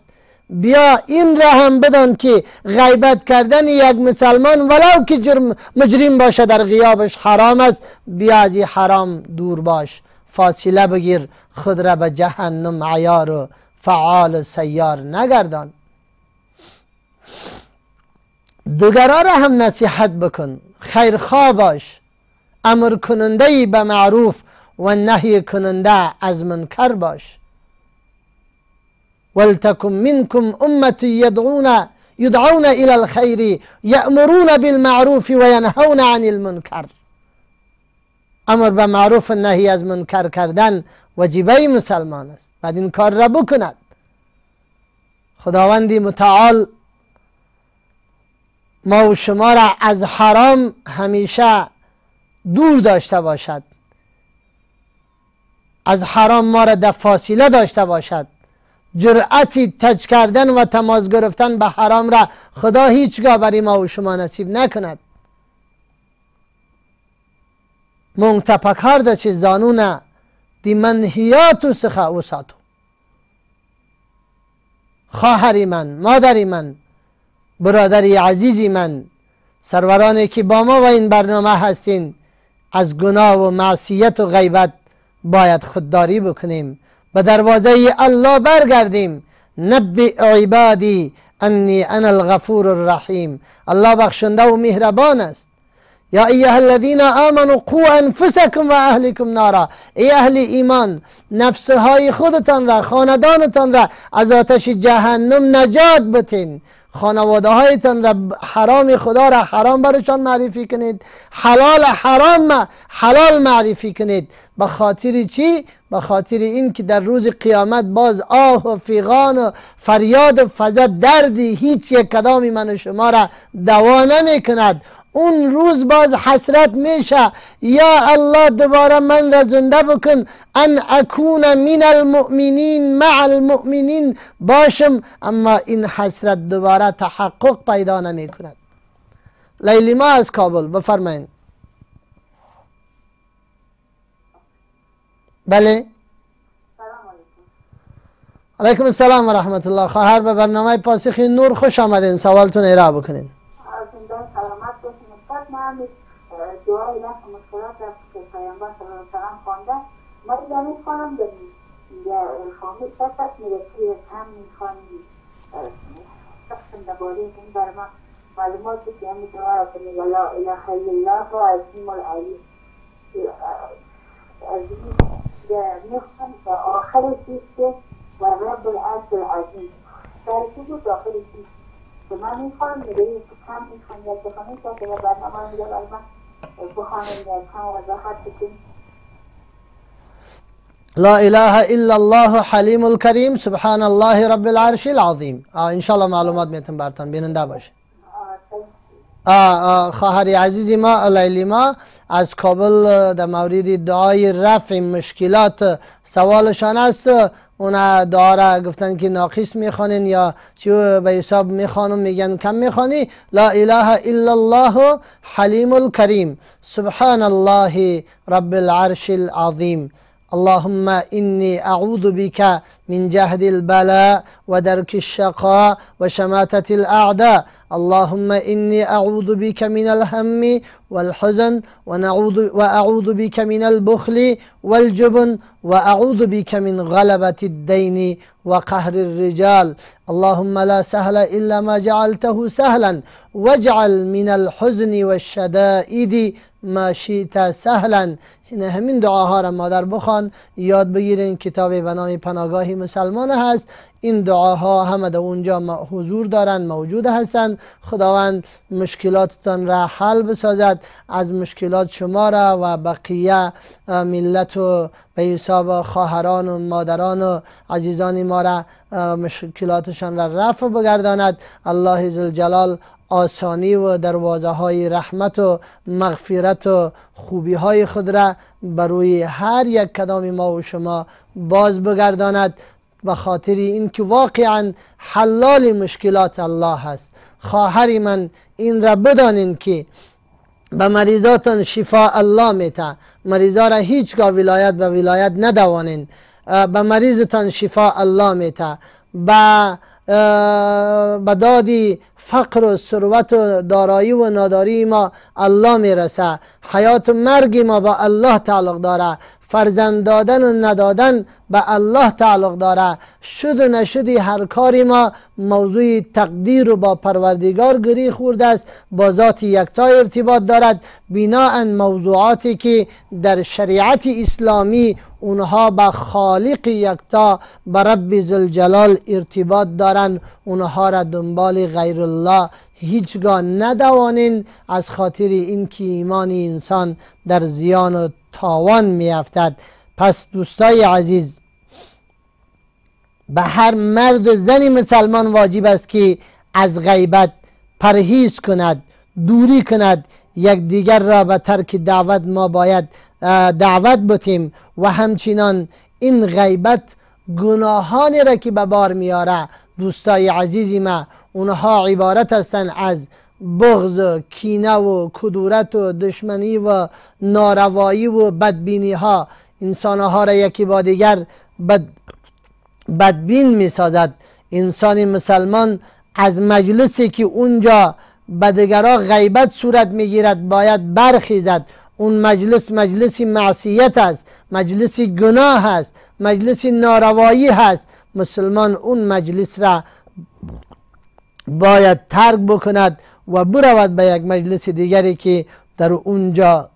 بیا این را هم بدان که غیبت کردن یک مسلمان ولو که مجرم باشه در غیابش حرام است. بیا از این حرام دور باش، فاصله بگیر، خود را به جهنم عیار و فعال و سیار نگردان. دیگران را هم نصیحت بکن، خیرخواه باش، امر کننده به معروف و نهی کننده از منکر باش. ولتکن منکم امة یدعون الى الخیر یأمرون بالمعروف و ینهون عن المنکر. امر به معروف و نهی از منکر کردن واجبه مسلمان است، بعد این کار را بکند. خداوند متعال ما و شما را از حرام همیشه دور داشته باشد، از حرام ما را در فاصله داشته باشد. جرأتی تج کردن و تماس گرفتن به حرام را خدا هیچگاه برای ما و شما نصیب نکند. منتپکار ده چه زانونه دی منهیاتو سخه او ساتو. خواهری من، مادری من، برادری عزیزی من، سرورانی که با ما و این برنامه هستین، از گناه و معصیت و غیبت باید خودداری بکنیم، به دروازه الله برگردیم. نبئ عبادی انی انا الغفور الرحیم. الله بخشنده و مهربان است. یا ایها الذین آمنوا قوا انفسکم و اهلکم نارا. ای اهل ایمان، نفسهای خودتان را، خاندانتان را از آتش جهنم نجات بتین. خانواده هایتان را حرام خدا را حرام برشان معرفی کنید، حلال حرام حلال معرفی کنید. به خاطر چی؟ به خاطر این که در روز قیامت باز آه و فیغان و فریاد و فزع دردی هیچ یک کدامی من و شما را دوا نمی کند. اون روز باز حسرت میشه، یا الله دوباره من را زنده بکن، ان اکون من المؤمنین مع المؤمنین باشم. اما این حسرت دوباره تحقق پیدا نمی کند. لیلیما از کابل، بفرمایید. بله. علیکم السلام و رحمت الله. خواهر به برنامه پاسخ نور خوش آمدین. سوالتون ارائه بکنین. سلامت باشین استاد. من دعای رفع مشکلات را که پیامبر صلی الله علیه و سلم خوانده، ما دیگه میخوانم فامیل کسات میره که هم میخوانی شخص درباره این برای من معلومات که همین دعا را کنی و لا اله الا الله و عظیم العلی میخوان و آخر چیز که و رب العرش العظیم در چیز و داخل چیز که من میخوانم میگه کم میخوان یک بخوانیم که برنامه میده برای من بخوانیم یک کم وضاحت بکنیم. لا اله الا الله حلیم الکریم سبحان الله رب العرش العظیم. انشالله معلومات میتون براتون بیننده باشه. خواهری عزیزی ما لیلی ما از کابل در مورد دعای رفع مشکلات سوالشان است. اونا دعا را گفتن که ناقص میخوانین یا چی به حساب میخوانم، میگن کم میخوانی. لا اله الا الله حلیم الکریم سبحان الله رب العرش العظیم. اللهم إني أعوذ بك من جهد البلاء ودرك الشقاء وشماتة الأعداء. اللهم إني أعوذ بك من الهم والحزن وأعوذ بك من البخل والجبن وأعوذ بك من غلبة الدين وقهر الرجال. اللهم لا سهل إلا ما جعلته سهلا واجعل من الحزن والشدائد ما شئت سهلا. این همین دعاها را مادر بخوان، یاد بگیرین. کتاب به نام پناهگاه مسلمان هست. این دعاها همه در اونجا حضور دارن، موجود هستند. خداوند مشکلاتتان را حل بسازد، از مشکلات شما را و بقیه ملت و به حساب خواهران و مادران و عزیزان ما را مشکلاتشان را رفع بگرداند. الله ذوالجلال آسانی و دروازه های رحمت و مغفرت و خوبی های خود را بر روی هر یک کدام ما و شما باز بگرداند، به خاطر اینکه واقعا حلال مشکلات الله هست. خواهر من این را بدانین که به مریضاتان شفا الله میته. مریضا را هیچگاه ولایت به ولایت ندوانین. به مریضتان شفا الله میته. به دادی فقر و ثروت و دارایی و ناداری ما الله میرسه. حیات و مرگ ما با الله تعلق داره. فرزند دادن و ندادن به الله تعلق داره. شد و نشدی هر کاری ما موضوع تقدیر و با پروردگار گری خورده است، با ذات یکتا ارتباط دارد. بناء موضوعاتی که در شریعت اسلامی اونها با خالق یکتا به رب ذوالجلال ارتباط دارن، اونها را دنبال غیر الله هیچگاه ندوانین، از خاطر اینکه ایمان انسان در زیان و تاوان میافتد. پس دوستای عزیز، به هر مرد و زن مسلمان واجب است که از غیبت پرهیز کند، دوری کند. یکدیگر را به ترک دعوت ما باید دعوت بتیم و همچنان این غیبت گناهانی را که به بار میاره دوستای عزیزی ما، اونها عبارت هستند از بغض و کینه و کدورت و دشمنی و ناروایی و بدبینی ها. انسانها را یکی با دیگر بدبین می سازد. انسان مسلمان از مجلسی که اونجا به دیگرها غیبت صورت می گیرد باید برخیزد. اون مجلس مجلس معصیت است، مجلس گناه است، مجلس ناروایی هست. مسلمان اون مجلس را باید ترک بکند و برود به یک مجلس دیگری که در اونجا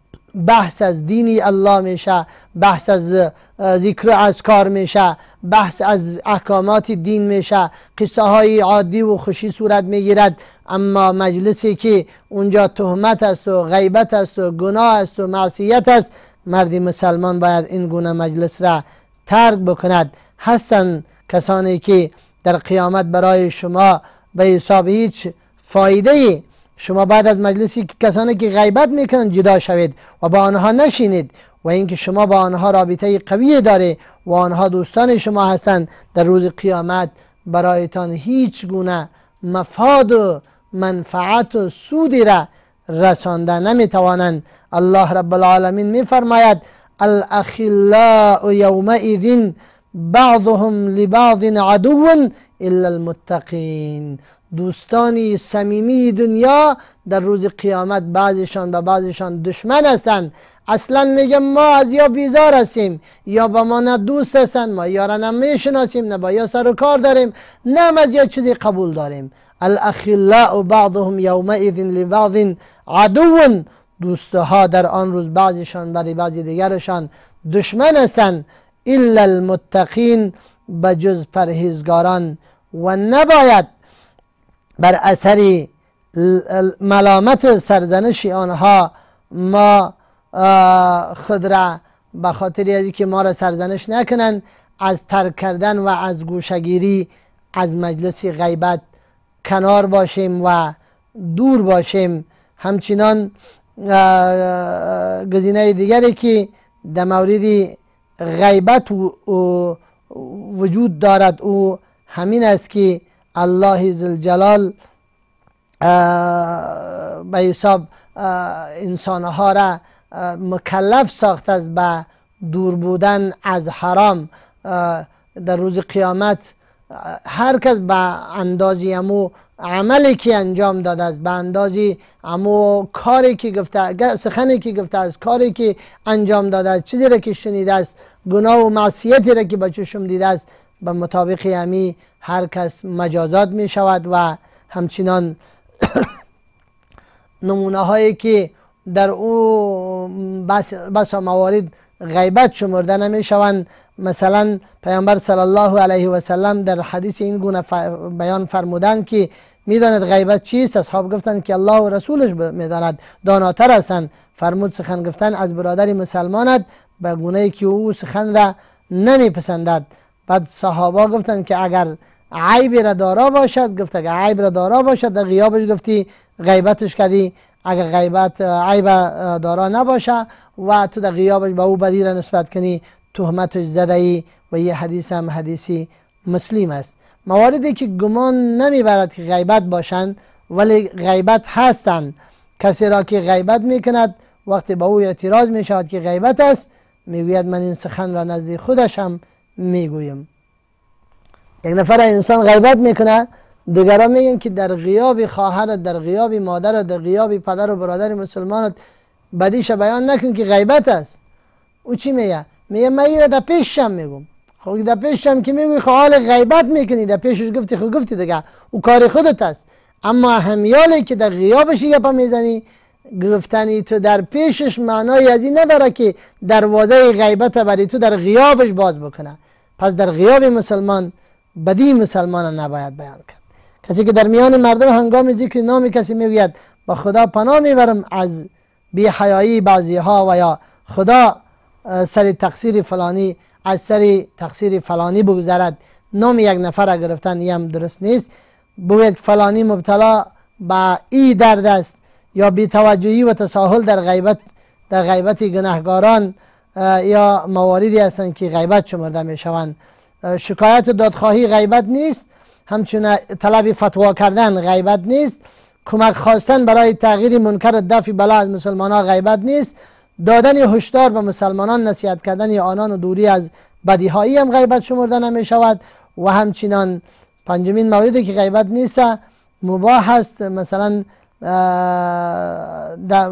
بحث از دینی الله میشه، بحث از ذکر و اذکار میشه، بحث از احکامات دین میشه، قصه های عادی و خوشی صورت میگیرد. اما مجلسی که اونجا تهمت است و غیبت است و گناه است و معصیت است، مرد مسلمان باید این گونه مجلس را ترک بکند. هستند کسانی که در قیامت برای شما به حساب هیچ فایده ای شما بعد از مجلسی کسانی که غیبت میکنند جدا شوید و با آنها نشینید، و اینکه شما با آنها رابطه قوی داره و آنها دوستان شما هستند. در روز قیامت برایتان هیچ گونه مفاد و منفعت و سودی را رسانده نمیتوانند. الله رب العالمین میفرماید الاخلاء یومئذ بعضهم لبعض عدو الا المتقین. دوستانی صمیمی دنیا در روز قیامت بعضشان به بعضشان دشمن هستند. اصلا میگم ما از یا بیزار هستیم یا با ما نه دوست هستند، ما یا را نمیشناسیم نه با یا سر و کار داریم، نه از یا چیزی قبول داریم. الاخلاء بعضهم یومئذ لبعض عدو. دوستها در آن روز بعضشان برای بعضی دیگرشان دشمن هستند. الا المتقین، بجز پرهیزگاران. و نباید بر اثر ملامت و سرزنش آنها ما خود را به خاطر از که ما را سرزنش نکنند از ترک کردن و از گوشگیری از مجلس غیبت کنار باشیم و دور باشیم. همچنان گزینه دیگری که در مورد غیبت وجود دارد او همین است که الله ذوالجلال به حساب انسانها را مکلف ساخته است به دور بودن از حرام در روز قیامت هر کس به اندازی امو عملی که انجام داده است، به اندازی امو کاری که گفته، سخنی که گفته است، کاری که انجام داده است، چیزی را که شنیده است، گناه و معصیتی را که به چشم دیده است، به مطابق امی هر کس مجازات می شود. و همچنان نمونه هایی که در او بسا موارد غیبت شمرده نمی شوند. مثلا پیامبر صلی الله علیه و سلم در حدیث این گونه بیان فرمودند که میداند غیبت چیست؟ اصحاب گفتند که الله و رسولش میداند، داناتر هستند. فرمود سخن گفتن از برادر مسلمانت به گونه‌ای که او سخن را نمیپسندد. بعد صحابه گفتند که اگر عیب را دارا باشد، گفت اگر عیب را دارا باشد در غیابش گفتی غیبتش کردی، اگر غیبت عیب دارا نباشه و تو در غیابش به او بدی را نسبت کنی تهمتش زده ای. و یه حدیث هم حدیثی مسلم است. مواردی که گمان نمیبرد که غیبت باشند ولی غیبت هستند. کسی را که غیبت میکند وقتی به او اعتراض میشود که غیبت است، میگوید من این سخن را نزد خودش هم میگویم. یک نفر انسان غیبت میکنه، دیگران میگن که در غیاب خواهرت، در غیاب مادرت، در غیاب پدر و برادر مسلمانت بدیش بیان نکن که غیبت است. او چی میگه؟ میگه من این را در پیشم میگم. خب در پیشم که میگوی خب حال غیبت میکنی، در پیشش گفتی خب گفتی دیگه، او کار خودت است. اما همیالی که در غیابش گپ میزنی، گفتنی تو در پیشش معنای از این نداره که دروازه غیبت برای تو در غیابش باز بکنه. پس در غیاب مسلمان بدی مسلمان نباید بیان کرد. کسی که در میان مردم هنگام ذکر نام کسی میگوید با خدا پناه میبرم از بی حیایی بعضی ها و یا خدا سر تقصیر فلانی از سر تقصیر فلانی بگذرد، نام یک نفر گرفتن این هم درست نیست. بگوید فلانی مبتلا به ای درد است یا بی توجهی و تساهل در غیبت گناهگاران یا مواردی هستند که غیبت شمرده می شوند. شکایت و دادخواهی غیبت نیست، همچنین طلب فتوا کردن غیبت نیست، کمک خواستن برای تغییر منکر دفع بلا از مسلمانان غیبت نیست، دادن هشدار به مسلمانان، نصیحت کردن آنان و دوری از بدیهایی هم غیبت شمرده نمی شود. و همچنین پنجمین موردی که غیبت نیست مباح است، مثلا در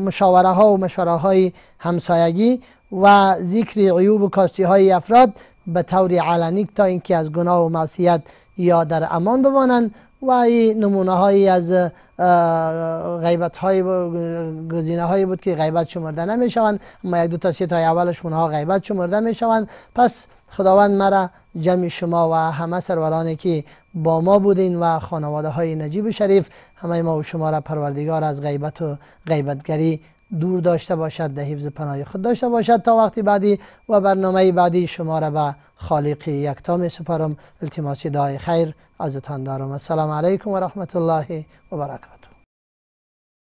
مشاوره ها و مشوره های همسایگی و ذکر عیوب و کاستی های افراد به طور علنی تا اینکه از گناه و معصیت یا در امان بمانند. و این نمونه هایی از غیبت های گزینه هایی بود که غیبت شمرده نمی شوند، اما یک دو تا سه تا اولش اونها غیبت شمرده می شوند. پس خداوند مرا، جمع شما و همه سرورانی که با ما بودین و خانواده های نجیب شریف، همه ما و شما را پروردگار از غیبت و غیبتگری دور داشته باشد، در حفظ پناه خود داشته باشد. تا وقتی بعدی و برنامه بعدی شما را به خالق یکتا می سپارم. التماس دعای خیر ازتان دارم. السلام علیکم و رحمت الله و برکاته.